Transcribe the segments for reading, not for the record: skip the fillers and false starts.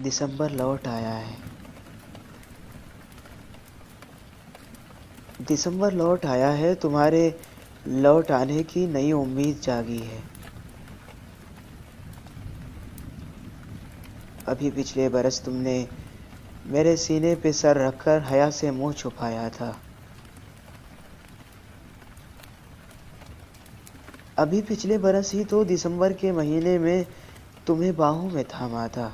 دسمبر لوٹ آیا ہے، دسمبر لوٹ آیا ہے، تمہارے لوٹ آنے کی نئی امید جاگی ہے۔ ابھی پچھلے برس تم نے میرے سینے پہ سر رکھ کر حیا سے منہ چھپایا تھا۔ ابھی پچھلے برس ہی تو دسمبر کے مہینے میں تمہیں باہوں میں تھاما تھا،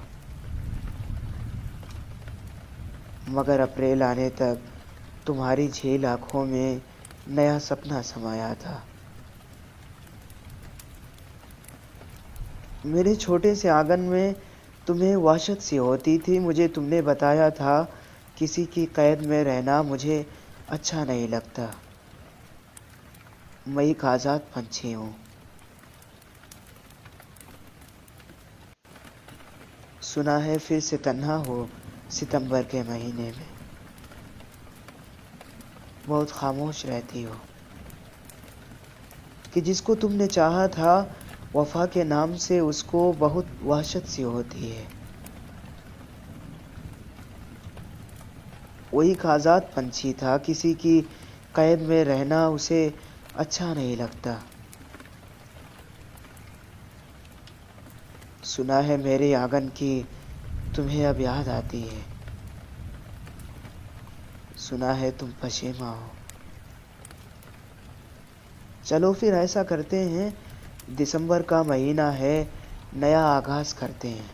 مگر اپریل آنے تک تمہاری جھیل آنکھوں میں نیا سپنا سمایا تھا۔ میرے چھوٹے سے آنگن میں تمہیں وحشت سی ہوتی تھی، مجھے تم نے بتایا تھا کسی کی قید میں رہنا مجھے اچھا نہیں لگتا، میں ایک آزاد پنچھی ہوں۔ سنا ہے پھر سے تنہا ہو ستمبر کے مہینے میں، بہت خاموش رہتی ہو، کہ جس کو تم نے چاہا تھا وفا کے نام سے اس کو بہت وحشت سی ہوتی ہے۔ وہ ایک آزاد پنچھی تھا، کسی کی قید میں رہنا اسے اچھا نہیں لگتا۔ سنا ہے میرے آنگن کی تمہیں اب یاد آتی ہے، سنا ہے تم پشیماں ہو۔ چلو پھر ایسا کرتے ہیں، دسمبر کا مہینہ ہے، نیا آغاز کرتے ہیں۔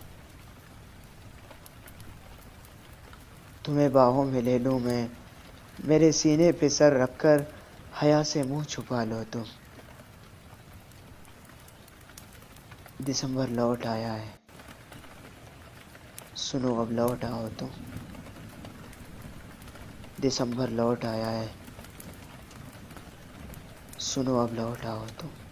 تمہیں باہوں میں لے لوں میں، میرے سینے پہ سر رکھ کر حیا سے منہ چھپا لو تم۔ دسمبر لوٹ آیا ہے، سنو اب لوٹ آؤ تم۔ دسمبر لوٹ آیا ہے، سنو اب لوٹ آؤ تم۔